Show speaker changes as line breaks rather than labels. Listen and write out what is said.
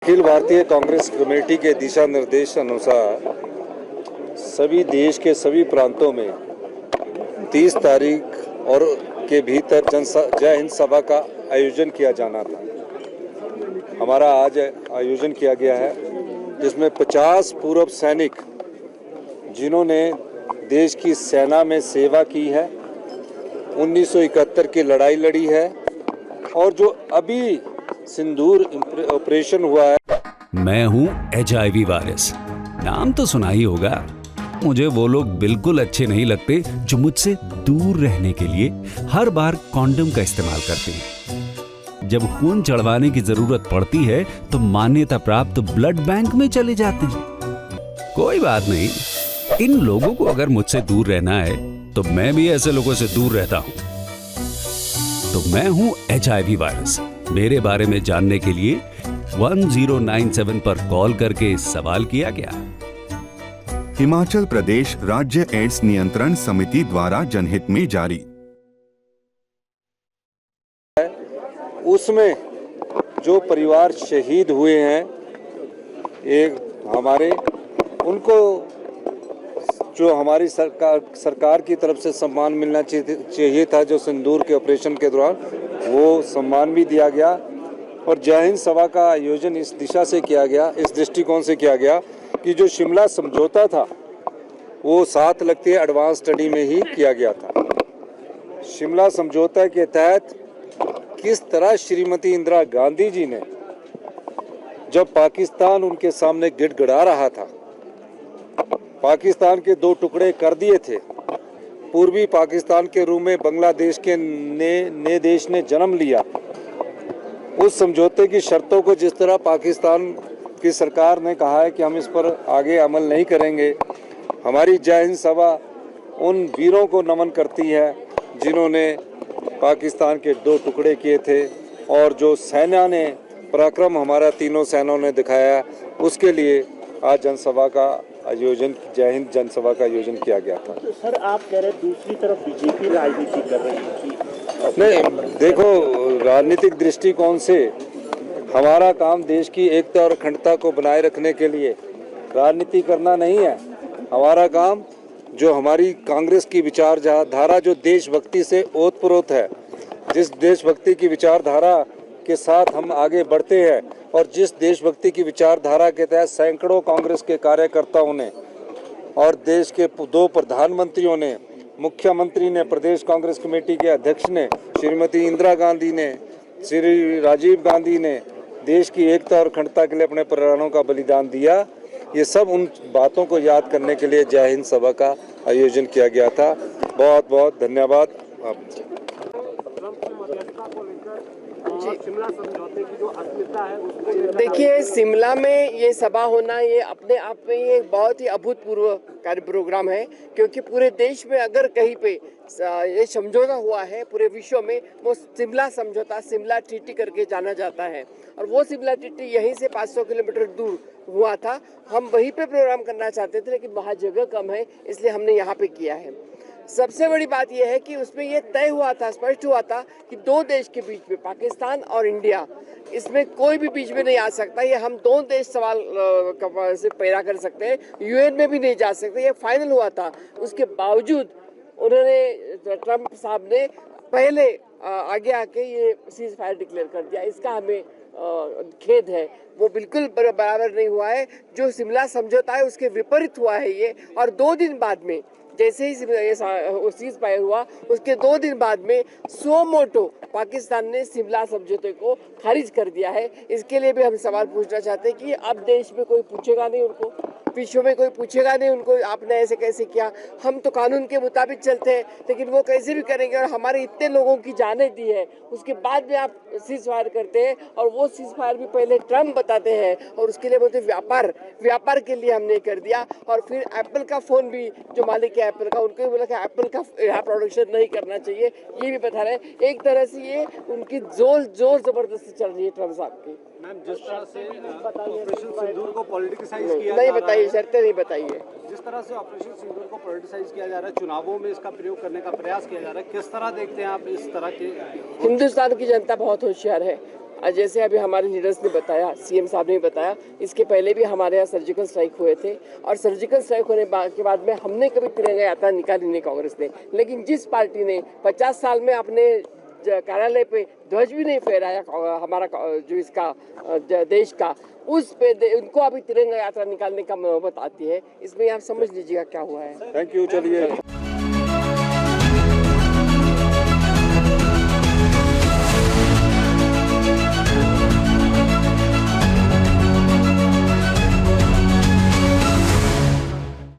Akhil Bharatiya Congress committee के दिशा निर्देश अनुसार सभी देश के सभी प्रांतों में 30 तारीख और के भीतर जय हिंद सभा का आयोजन किया जाना था। हमारा आज आयोजन किया गया है, जिसमें 50 पूर्व सैनिक जिन्होंने देश की सेना में सेवा की है, 1971 की लड़ाई लड़ी है और जो अभी सिंदूर ऑपरेशन हुआ है।
मैं हूँ HIV वायरस, नाम तो सुना ही होगा। मुझे वो लोग बिल्कुल अच्छे नहीं लगते जो मुझसे दूर रहने के लिए हर बार कॉन्डम का इस्तेमाल करते हैं। जब खून चढ़वाने की जरूरत पड़ती है तो मान्यता प्राप्त ब्लड बैंक में चले जाते हैं। कोई बात नहीं, इन लोगों को अगर मुझसे दूर रहना है तो मैं भी ऐसे लोगों से दूर रहता हूँ। तो मैं हूँ HIV वायरस। मेरे बारे में जानने के लिए 1097 पर कॉल करके सवाल किया गया।
हिमाचल प्रदेश राज्य एड्स नियंत्रण समिति द्वारा जनहित में जारी।
उसमें जो परिवार शहीद हुए हैं, एक हमारे, उनको जो हमारी सरकार की तरफ से सम्मान मिलना चाहिए था, जो सिंदूर के ऑपरेशन के दौरान, वो सम्मान भी दिया गया। और जय हिंद सभा का आयोजन इस दिशा से किया गया, इस दृष्टिकोण से किया गया कि जो शिमला समझौता था वो 7 लगती एडवांस स्टडी में ही किया गया था। शिमला समझौता के तहत किस तरह श्रीमती इंदिरा गांधी जी ने, जब पाकिस्तान उनके सामने गिड़गिड़ा रहा था, पाकिस्तान के 2 टुकड़े कर दिए थे, पूर्वी पाकिस्तान के रूप में बांग्लादेश के नए देश ने जन्म लिया, उस समझौते की शर्तों को जिस तरह पाकिस्तान की सरकार ने कहा है कि हम इस पर आगे अमल नहीं करेंगे, हमारी जय हिंद सभा उन वीरों को नमन करती है जिन्होंने पाकिस्तान के 2 टुकड़े किए थे। और जो सेना ने पराक्रम हमारा तीनों सेनाओं ने दिखाया, उसके लिए आज जनसभा का आयोजन, जय हिंद जनसभा का आयोजन किया गया था।
तो सर, आप कह रहे हैं दूसरी तरफ बीजेपी राजनीति कर रही थी।
नहीं, देखो, राजनीतिक दृष्टिकोण से हमारा काम देश की एकता और अखंडता को बनाए रखने के लिए राजनीति करना नहीं है। हमारा काम, जो हमारी कांग्रेस की विचारधारा जो देशभक्ति से ओतप्रोत है, जिस देशभक्ति की विचारधारा के साथ हम आगे बढ़ते हैं और जिस देशभक्ति की विचारधारा के तहत सैकड़ों कांग्रेस के कार्यकर्ताओं ने और देश के 2 प्रधानमंत्रियों ने, मुख्यमंत्री ने, प्रदेश कांग्रेस कमेटी के अध्यक्ष ने, श्रीमती इंदिरा गांधी ने, श्री राजीव गांधी ने देश की एकता और अखंडता के लिए अपने प्राणों का बलिदान दिया। ये सब उन बातों को याद करने के लिए जय हिंद सभा का आयोजन किया गया था। बहुत बहुत धन्यवाद।
शिमला समझौते की जो अस्मिता है उसको
देखिए, शिमला में ये सभा होना, ये अपने आप में ये बहुत ही अभूतपूर्व कार्य प्रोग्राम है, क्योंकि पूरे देश में अगर कहीं पे ये समझौता हुआ है पूरे विश्व में, वो शिमला समझौता, शिमला ट्रीटी करके जाना जाता है। और वो शिमला ट्रीटी यहीं से 500 किलोमीटर दूर हुआ था। हम वहीं पे प्रोग्राम करना चाहते थे, लेकिन वहाँ जगह कम है, इसलिए हमने यहाँ पे किया है। सबसे बड़ी बात यह है कि उसमें ये तय हुआ था, स्पष्ट हुआ था कि 2 देश के बीच में, पाकिस्तान और इंडिया, इसमें कोई भी बीच में नहीं आ सकता। ये हम 2 देश सवाल से पैदा कर सकते हैं, UN में भी नहीं जा सकते, ये फाइनल हुआ था। उसके बावजूद उन्होंने, ट्रम्प साहब ने पहले आगे आके ये सीज फायर डिक्लेयर कर दिया। इसका हमें खेद है, वो बिल्कुल बराबर नहीं हुआ है। जो शिमला समझौता है उसके विपरीत हुआ है ये। और 2 दिन बाद में, जैसे ही सीज फायर हुआ, उसके 2 दिन बाद में सो मोटो पाकिस्तान ने शिमला समझौते को खारिज कर दिया है। इसके लिए भी हम सवाल पूछना चाहते हैं कि अब देश में कोई पूछेगा नहीं उनको, विश्व में कोई पूछेगा नहीं उनको, आपने ऐसे कैसे किया। हम तो कानून के मुताबिक चलते हैं, लेकिन वो कैसे भी करेंगे। और हमारे इतने लोगों की जानें दी है, उसके बाद में आप सीज फायर करते हैं। और वो सीज फायर भी पहले ट्रम्प बताते हैं और उसके लिए बोलते व्यापार के लिए हमने कर दिया। और फिर एप्पल का फ़ोन भी, जो मालिक है एप्पल का, उनको भी बोला कि एप्पल का यहाँ प्रोडक्शन नहीं करना चाहिए, ये भी बता रहे हैं। एक तरह से ये उनकी जोर जबरदस्ती चल रही है ट्रम्प साहब की।
मैम, जिस तरह से ऑपरेशन सिंदूर को पॉलिटिसाइज किया
नहीं बताइए, शर्तें नहीं बताइए।
जिस तरह से ऑपरेशन सिंदूर को पॉलिटिसाइज किया जा रहा है, चुनावों में इसका प्रयोग करने का प्रयास किया जा रहा है, किस तरह देखते हैं आप इस तरह के?
हिंदुस्तान की जनता बहुत होशियार है। जैसे अभी हमारे लीडर्स ने बताया, सीएम साहब ने बताया, इसके पहले भी हमारे यहाँ सर्जिकल स्ट्राइक हुए थे और सर्जिकल स्ट्राइक होने के बाद में हमने कभी तिरंगा यात्रा निकाली नहीं कांग्रेस ने। लेकिन जिस पार्टी ने 50 साल में अपने कार्यालय पे ध्वज भी नहीं फहराया हमारा जो इसका देश का, उस पे उनको अभी तिरंगा यात्रा निकालने का नौबत आती है। इसमें आप समझ लीजिएगा क्या हुआ है।
Thank you. चलिए।